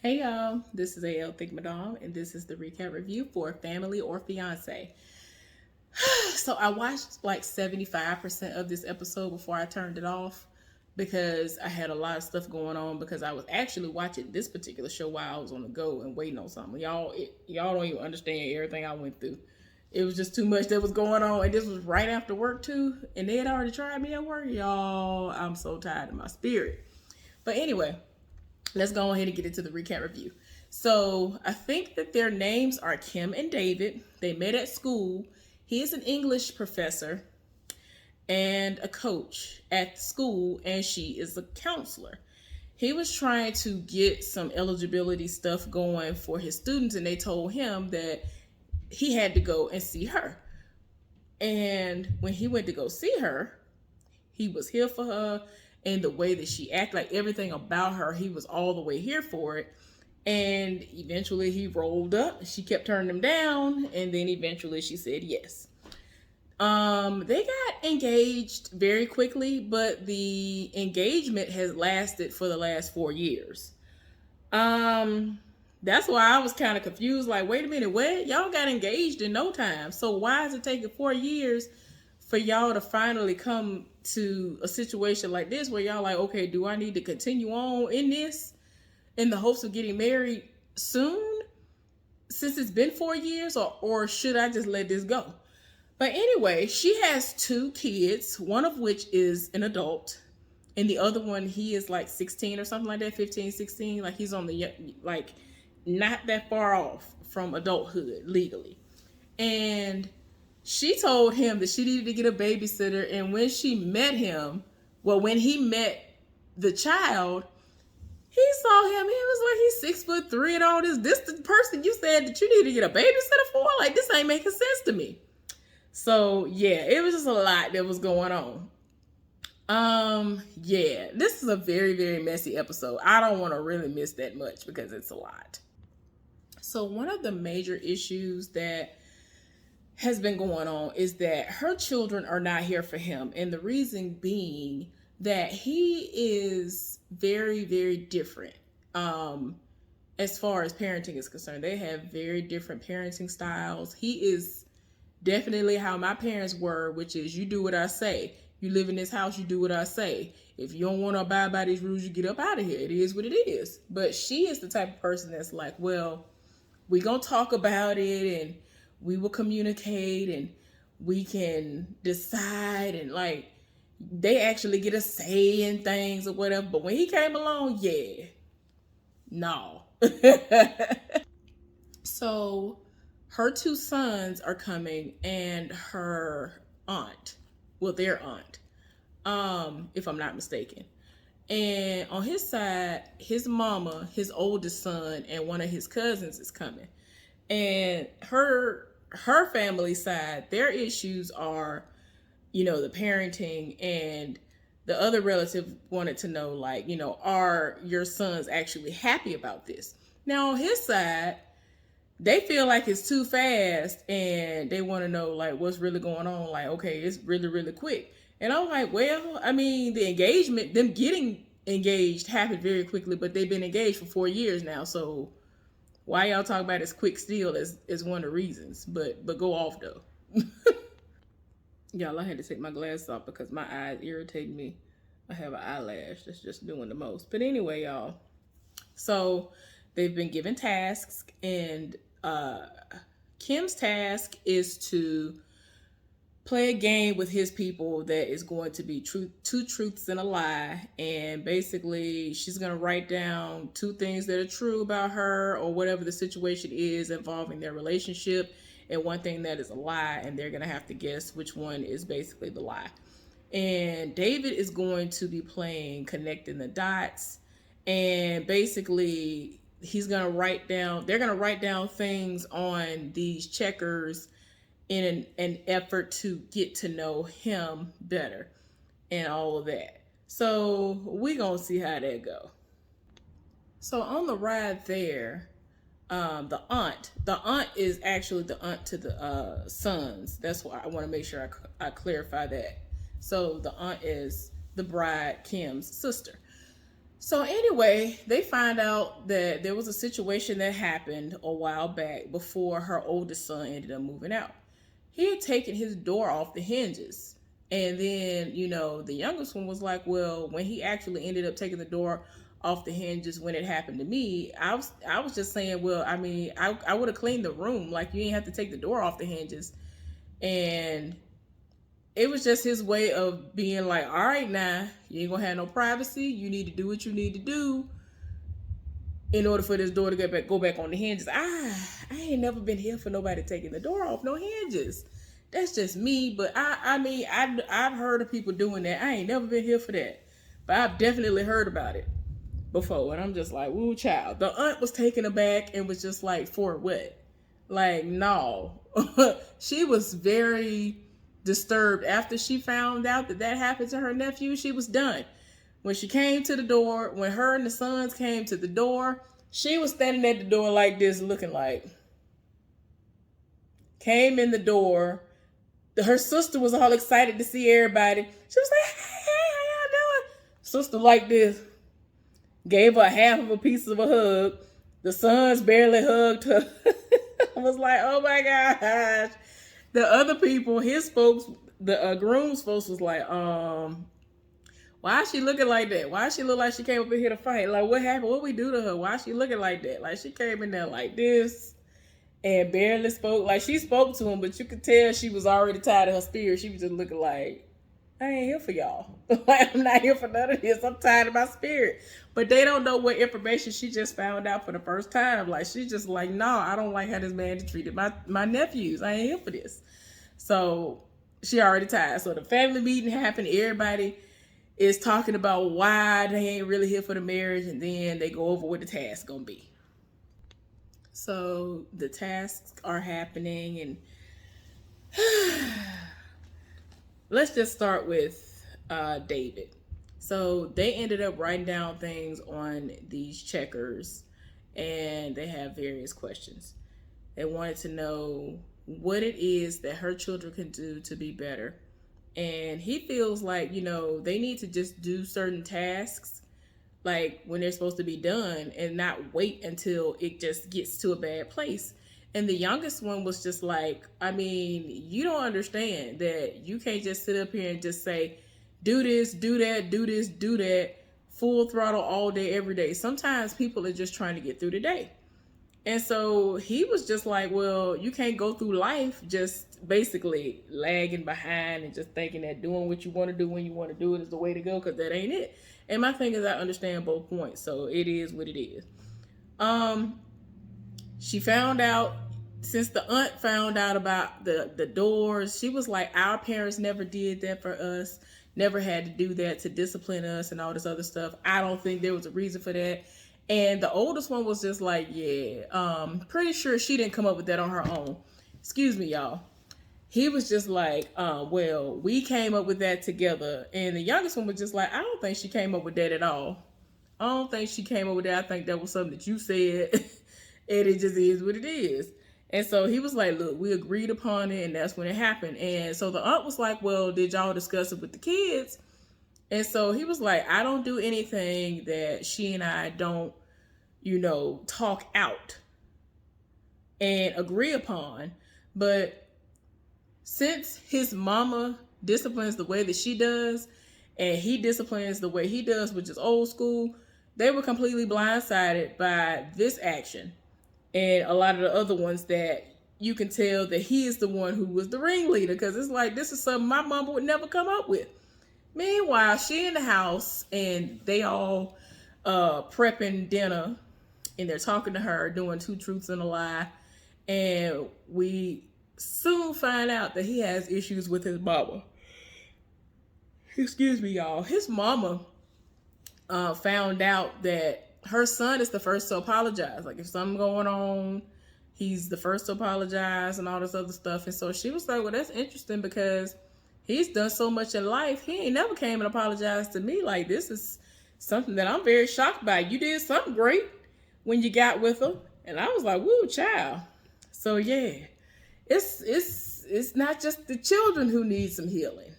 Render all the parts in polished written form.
Hey y'all, this is AL Think Madame, and this is the recap review for Family or Fiancé. So I watched like 75% of this episode before I turned it off because I had a lot of stuff going on because I was actually watching this particular show while I was on the go and waiting on something. Y'all don't even understand everything I went through. It was just too much that was going on, and this was right after work too, and they had already tried me at work. Y'all, I'm so tired of my spirit. But anyway, let's go ahead and get into the recap review. So I think that their names are Kim and David. They met at school. He is an English professor and a coach at school, and she is a counselor. He was trying to get some eligibility stuff going for his students, and they told him that he had to go and see her. And when he went to go see her, he was here for her, and the way that she acted, like everything about her, he was all the way here for it. And eventually he rolled up. She kept turning him down, and then eventually she said yes. They got engaged very quickly, but the engagement has lasted for the last 4 years. That's why I was kind of confused. Like, wait a minute, what? Y'all got engaged in no time. So why is it taking 4 years for y'all to finally come to a situation like this where y'all like, okay, do I need to continue on in this in the hopes of getting married soon since it's been 4 years, or should I just let this go? But anyway, she has two kids, one of which is an adult, and the other one, he is like 16 or something like that, 15, 16. Like he's on the, like, not that far off from adulthood legally. And she told him that she needed to get a babysitter. And when she met him, well, when he met the child, he saw him. He was like, he's 6'3" and all this. This the person you said that you need to get a babysitter for? Like, this ain't making sense to me. So yeah, it was just a lot that was going on. Yeah, this is a very, very messy episode. I don't want to really miss that much because it's a lot. So one of the major issues that has been going on is that her children are not here for him. And the reason being that he is very, very different. As far as parenting is concerned, they have very different parenting styles. He is definitely how my parents were, which is you do what I say. You live in this house, you do what I say. If you don't want to abide by these rules, you get up out of here. It is what it is. But she is the type of person that's like, well, we're going to talk about it, and we will communicate, and we can decide, and like they actually get a say in things or whatever. But when he came along, yeah, no. So her two sons are coming, and her aunt, well, their aunt, if I'm not mistaken. And on his side, his mama, his oldest son, and one of his cousins is coming. And her family side, their issues are, the parenting, and the other relative wanted to know, like, are your sons actually happy about this? Now on his side, they feel like it's too fast, and they want to know like what's really going on. Like, okay, it's really, really quick. And I'm like, well, I mean, the engagement, them getting engaged happened very quickly, but they've been engaged for 4 years now. So why y'all talk about as quick still is one of the reasons. But go off though. Y'all, I had to take my glasses off because my eyes irritate me. I have an eyelash that's just doing the most. But anyway, y'all. So they've been given tasks, and Kim's task is to play a game with his people that is going to be two truths and a lie. And basically, she's going to write down two things that are true about her or whatever the situation is involving their relationship, and one thing that is a lie, and they're going to have to guess which one is basically the lie. And David is going to be playing connecting the dots, and basically they're going to write down things on these checkers in an effort to get to know him better and all of that. So we gonna see how that go. So on the ride there, the aunt is actually the aunt to the sons. That's why I want to make sure I clarify that. So the aunt is the bride, Kim's sister. So anyway, they find out that there was a situation that happened a while back before her oldest son ended up moving out. He had taken his door off the hinges. And then, the youngest one was like, well, when he actually ended up taking the door off the hinges when it happened to me, I was just saying, well, I mean, I would have cleaned the room. Like, you didn't have to take the door off the hinges. And it was just his way of being like, all right, now you ain't gonna have no privacy. You need to do what you need to do in order for this door to go back on the hinges. I ain't never been here for nobody taking the door off no hinges. That's just me. But I mean, I've heard of people doing that. I ain't never been here for that, but I've definitely heard about it before. And I'm just like, woo, child. The aunt was taken aback and was just like, for what? Like, no. She was very disturbed after she found out that happened to her nephew. She was done. When she came to the door, when her and the sons came to the door, she was standing at the door like this, looking like, came in the door. Her sister was all excited to see everybody. She was like, hey, how y'all doing? Sister like this, gave her half of a piece of a hug. The sons barely hugged her. I was like, oh my gosh. The other people, his folks, the groom's folks was like, why is she looking like that? Why she look like she came up in here to fight? Like, what happened? What we do to her? Why is she looking like that? Like, she came in there like this and barely spoke. Like, she spoke to him, but you could tell she was already tired of her spirit. She was just looking like, I ain't here for y'all. Like, I'm not here for none of this. I'm tired of my spirit. But they don't know what information she just found out for the first time. Like, she's just like, no, I don't like how this man treated my nephews. I ain't here for this. So she already tired. So the family meeting happened. Everybody is talking about why they ain't really here for the marriage. And then they go over what the task gonna be. So the tasks are happening, and let's just start with David. So they ended up writing down things on these checkers, and they have various questions. They wanted to know what it is that her children can do to be better. And he feels like, they need to just do certain tasks, like when they're supposed to be done, and not wait until it just gets to a bad place. And the youngest one was just like, I mean, you don't understand that you can't just sit up here and just say, do this, do that, do this, do that, full throttle all day, every day. Sometimes people are just trying to get through the day. And so he was just like, well, you can't go through life just basically lagging behind and just thinking that doing what you want to do when you want to do it is the way to go, because that ain't it. And my thing is, I understand both points. So it is what it is. She found out, since the aunt found out about the doors, she was like, our parents never did that for us, never had to do that to discipline us and all this other stuff. I don't think there was a reason for that. And the oldest one was just like, yeah, pretty sure she didn't come up with that on her own. Excuse me, y'all. He was just like, well, we came up with that together. And the youngest one was just like, I don't think she came up with that at all. I don't think she came up with that. I think that was something that you said. And it just is what it is. And so he was like, look, we agreed upon it, and that's when it happened. And so the aunt was like, well, did y'all discuss it with the kids? And so he was like, I don't do anything that she and I don't, talk out and agree upon. But since his mama disciplines the way that she does, and he disciplines the way he does, which is old school, they were completely blindsided by this action. And a lot of the other ones that you can tell that he is the one who was the ringleader, because it's like, this is something my mama would never come up with. Meanwhile, she in the house, and they all prepping dinner, and they're talking to her, doing 2 truths and a lie. And we soon find out that he has issues with his mama. Excuse me, y'all. His mama found out that her son is the first to apologize. Like, if something going on, he's the first to apologize and all this other stuff. And so she was like, well, that's interesting, because he's done so much in life. He ain't never came and apologized to me. Like, this is something that I'm very shocked by. You did something great when you got with him. And I was like, woo, child. So yeah, it's not just the children who need some healing.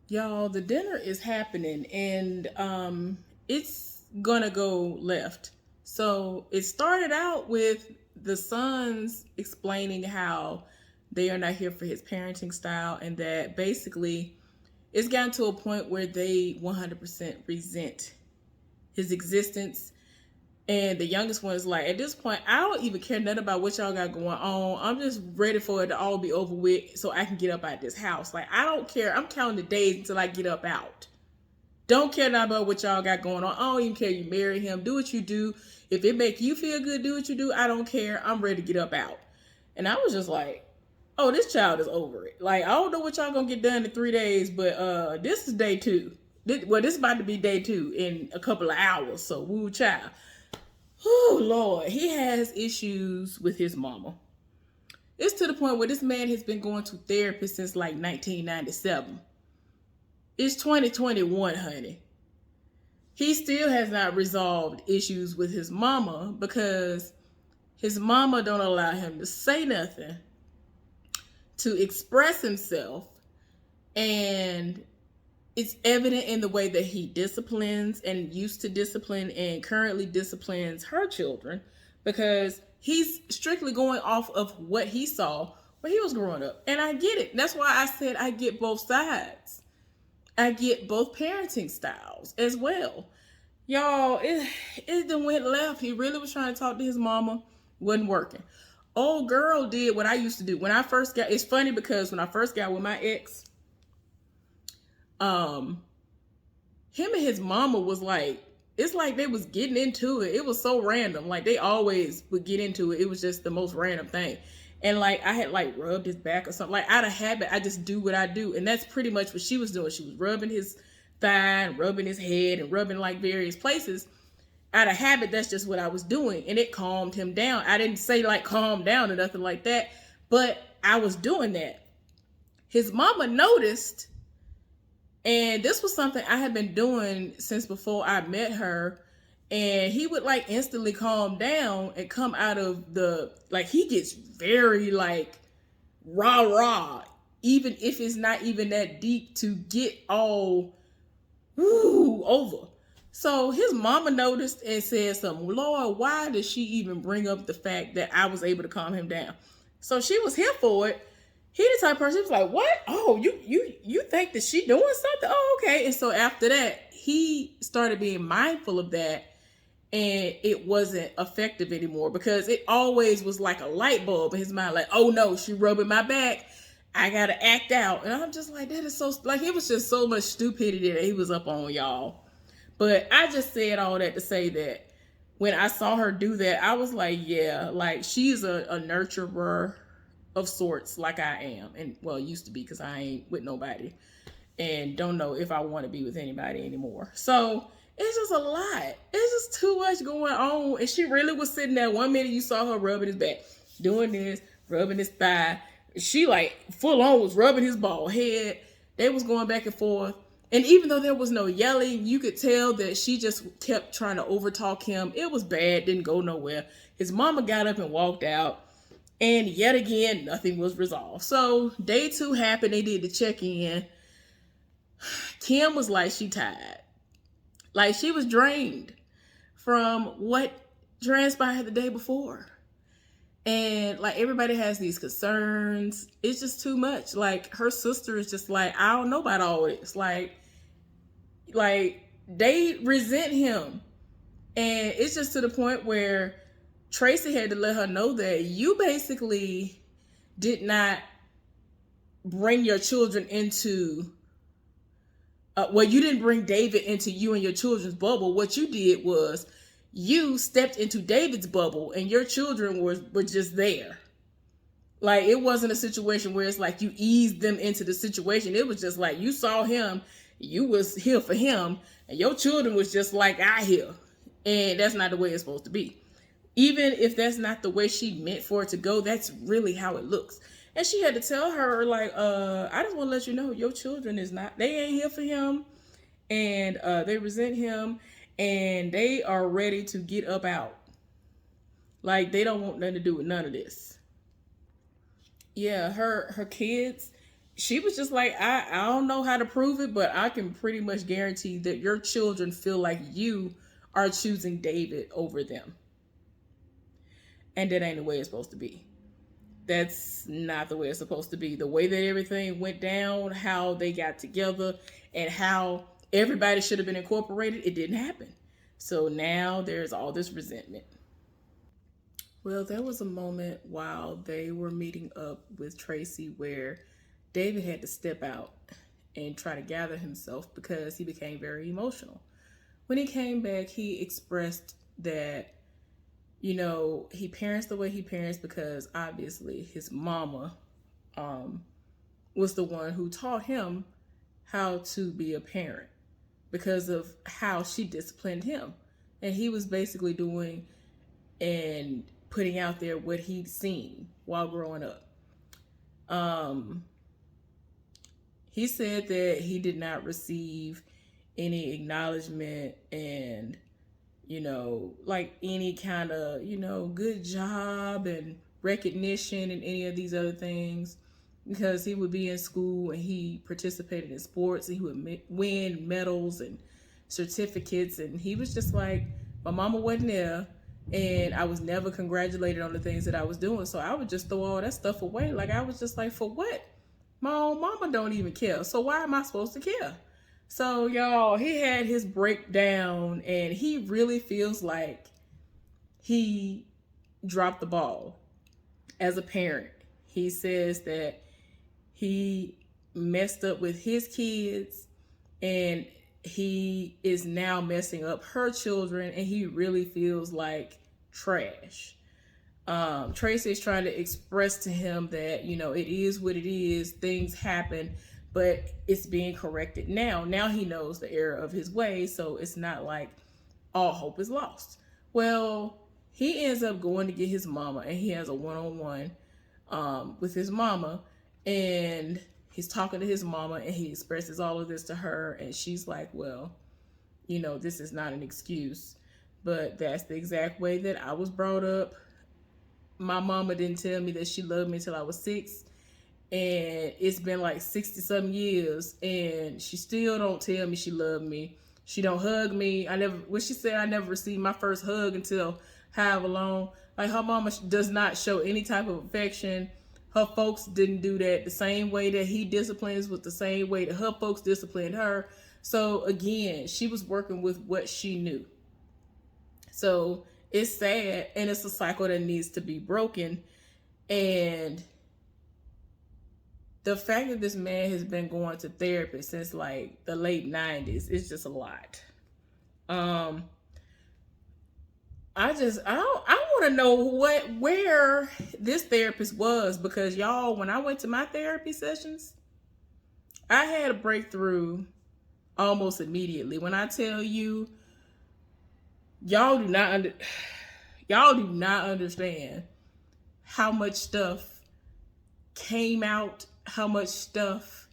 Y'all, the dinner is happening, and it's gonna go left. So it started out with the sons explaining how they are not here for his parenting style, and that basically it's gotten to a point where they 100% resent his existence. And the youngest one is like, at this point, I don't even care nothing about what y'all got going on. I'm just ready for it to all be over with so I can get up out of this house. Like, I don't care. I'm counting the days until I get up out. Don't care nothing about what y'all got going on. I don't even care you marry him. Do what you do. If it make you feel good, do what you do. I don't care. I'm ready to get up out. And I was just like, oh, this child is over it. Like, I don't know what y'all gonna get done in 3 days, but this is day 2. This is about to be day 2 in a couple of hours. So, woo, child. Oh, Lord. He has issues with his mama. It's to the point where this man has been going to therapy since like 1997. It's 2021, honey. He still has not resolved issues with his mama because his mama don't allow him to say nothing, to express himself, and it's evident in the way that he disciplines and used to discipline and currently disciplines her children, because he's strictly going off of what he saw when he was growing up. And I get it. That's why I said I get both sides. I get both parenting styles as well. Y'all, it done went left. He really was trying to talk to his mama. Wasn't working. Old girl did what I used to do. When I first got, it's funny because when I first got with my ex, him and his mama was like, it's like they was getting into it. It was so random. Like they always would get into it. It was just the most random thing. And like I had like rubbed his back or something. Like out of habit, I just do what I do. And that's pretty much what she was doing. She was rubbing his thigh and rubbing his head and rubbing like various places. Out of habit, that's just what I was doing. And it calmed him down. I didn't say like calm down or nothing like that, but I was doing that. His mama noticed, and this was something I had been doing since before I met her. And he would like instantly calm down and come out of the, like he gets very like rah, even if it's not even that deep, to get all over. So his mama noticed and said something. Lord, why did she even bring up the fact that I was able to calm him down? So she was here for it. He the type of person who was like, what? Oh, you think that she doing something? Oh, okay. And so after that, he started being mindful of that. And it wasn't effective anymore because it always was like a light bulb in his mind. Like, oh no, she rubbing my back. I got to act out. And I'm just like, that is so, like, it was just so much stupidity that he was up on, y'all. But I just said all that to say that when I saw her do that, I was like, yeah, like she's a nurturer of sorts like I am. And well, used to be because I ain't with nobody and don't know if I want to be with anybody anymore. So it's just a lot. It's just too much going on. And she really was sitting there. One minute you saw her rubbing his back, doing this, rubbing his thigh. She like full on was rubbing his bald head. They was going back and forth. And even though there was no yelling, you could tell that she just kept trying to overtalk him. It was bad, didn't go nowhere. His mama got up and walked out. And yet again, nothing was resolved. So day 2 happened. They did the check-in. Kim was like, she tired. Like she was drained from what transpired the day before. And like everybody has these concerns. It's just too much. Like her sister is just like, I don't know about all this. Like they resent him. And it's just to the point where Tracy had to let her know that you basically did not bring your children into you didn't bring David into you and your children's bubble. What you did was you stepped into David's bubble and your children were just there. Like it wasn't a situation where it's like you eased them into the situation. It was just like you saw him, you was here for him, and your children was just like I here. And that's not the way it's supposed to be. Even if that's not the way she meant for it to go, that's really how it looks. And she had to tell her, like, I just want to let you know, your children is not, they ain't here for him. And they resent him. And they are ready to get up out. Like, they don't want nothing to do with none of this. Yeah, her kids, she was just like, I don't know how to prove it, but I can pretty much guarantee that your children feel like you are choosing David over them. And that ain't the way it's supposed to be. That's not the way it's supposed to be. The way that everything went down, how they got together, and how everybody should have been incorporated, it didn't happen. So now there's all this resentment. Well, there was a moment while they were meeting up with Tracy where David had to step out and try to gather himself because he became very emotional. When he came back, he expressed that, he parents the way he parents because obviously his mama was the one who taught him how to be a parent because of how she disciplined him. And he was basically doing and putting out there what he'd seen while growing up. He said that he did not receive any acknowledgement and, like any kind of, good job and recognition and any of these other things, because he would be in school and he participated in sports and he would win medals and certificates. And he was just like, my mama wasn't there and I was never congratulated on the things that I was doing. So I would just throw all that stuff away. Like, I was just like, for what? My own mama don't even care. So why am I supposed to care? So, y'all, he had his breakdown and he really feels like he dropped the ball as a parent. He says that he messed up with his kids and he is now messing up her children and he really feels like trash. Tracy is trying to express to him that, it is what it is. Things happen, but it's being corrected now. Now he knows the error of his ways, so it's not like all hope is lost. Well, he ends up going to get his mama, and he has a one-on-one with his mama, and he's talking to his mama, and he expresses all of this to her, and she's like, well, this is not an excuse, but that's the exact way that I was brought up. My mama didn't tell me that she loved me until I was 6. And it's been like 60 some years and she still don't tell me she loved me. She don't hug me. She said I never received my first hug until however long. Like, her mama does not show any type of affection. Her folks didn't do that. The same way that he disciplines was the same way that her folks disciplined her. So again, she was working with what she knew. So it's sad and it's a cycle that needs to be broken. And the fact that this man has been going to therapy since like the late 90s is just a lot. I want to know where this therapist was, because y'all, when I went to my therapy sessions, I had a breakthrough almost immediately. When I tell you, y'all do not understand how much stuff came out, how much stuff,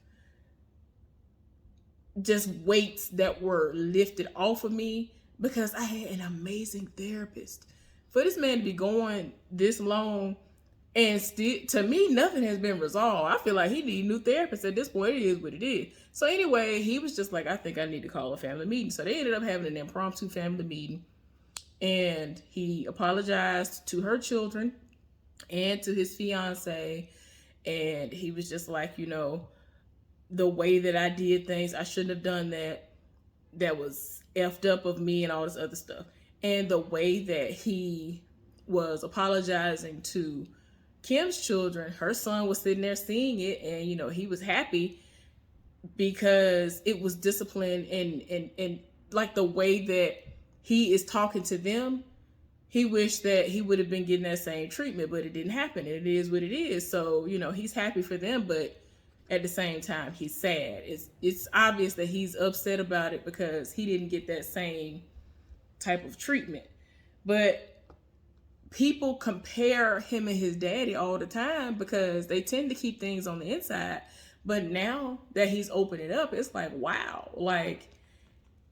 just weights that were lifted off of me, because I had an amazing therapist. For this man to be going this long and still, to me, nothing has been resolved. I feel like he needs a new therapist at this point. It is what it is. So anyway, he was just like, I think I need to call a family meeting. So they ended up having an impromptu family meeting. And he apologized to her children and to his fiance. And he was just like, the way that I did things, I shouldn't have done that. That was effed up of me and all this other stuff. And the way that he was apologizing to Kim's children, her son was sitting there seeing it, and he was happy because it was disciplined and like the way that he is talking to them. He wished that he would have been getting that same treatment, but it didn't happen. It is what it is. So, he's happy for them, but at the same time, he's sad. It's obvious that he's upset about it because he didn't get that same type of treatment. But people compare him and his daddy all the time because they tend to keep things on the inside. But now that he's opening up, it's like, wow, like,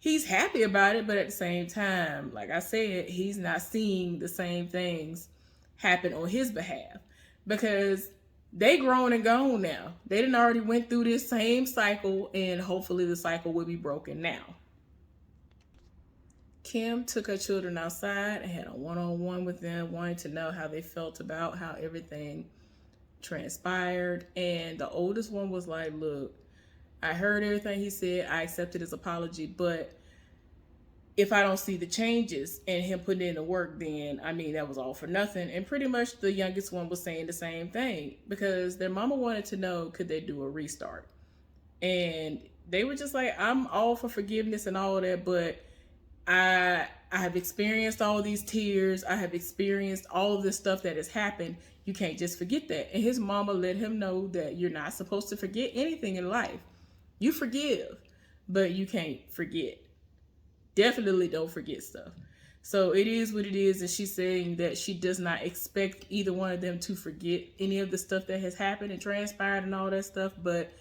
he's happy about it, but at the same time, like I said, he's not seeing the same things happen on his behalf because they grown and gone now. They done already went through this same cycle, and hopefully the cycle will be broken now. Kim took her children outside and had a one-on-one with them, wanting to know how they felt about how everything transpired. And the oldest one was like, look, I heard everything he said. I accepted his apology, but if I don't see the changes and him putting in the work, then I mean, that was all for nothing. And pretty much the youngest one was saying the same thing because their mama wanted to know, could they do a restart? And they were just like, I'm all for forgiveness and all of that, but I have experienced all these tears. I have experienced all of this stuff that has happened. You can't just forget that. And his mama let him know that you're not supposed to forget anything in life. You forgive, but you can't forget. Definitely don't forget stuff. So it is what it is. And she's saying that she does not expect either one of them to forget any of the stuff that has happened and transpired and all that stuff, but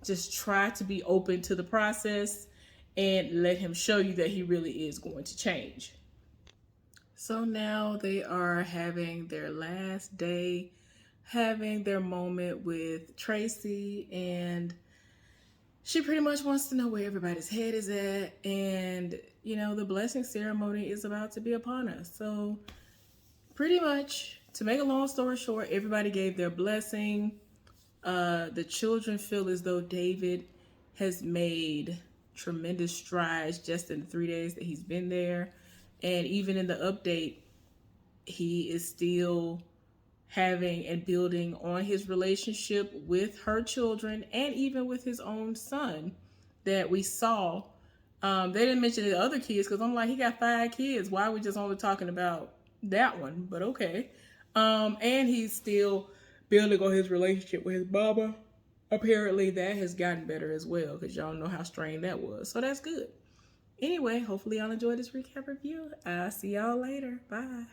just try to be open to the process and let him show you that he really is going to change. So now they are having their last day, having their moment with Tracy, and she pretty much wants to know where everybody's head is at. And, you know, the blessing ceremony is about to be upon us. So pretty much, to make a long story short, everybody gave their blessing. The children feel as though David has made tremendous strides just in the 3 days that he's been there. And even in the update, he is still having and building on his relationship with her children and even with his own son that we saw. They didn't mention the other kids because I'm like, he got 5 kids. Why are we just only talking about that one? But okay. And he's still building on his relationship with his mama. Apparently that has gotten better as well because y'all know how strained that was. So that's good. Anyway, hopefully y'all enjoyed this recap review. I'll see y'all later. Bye.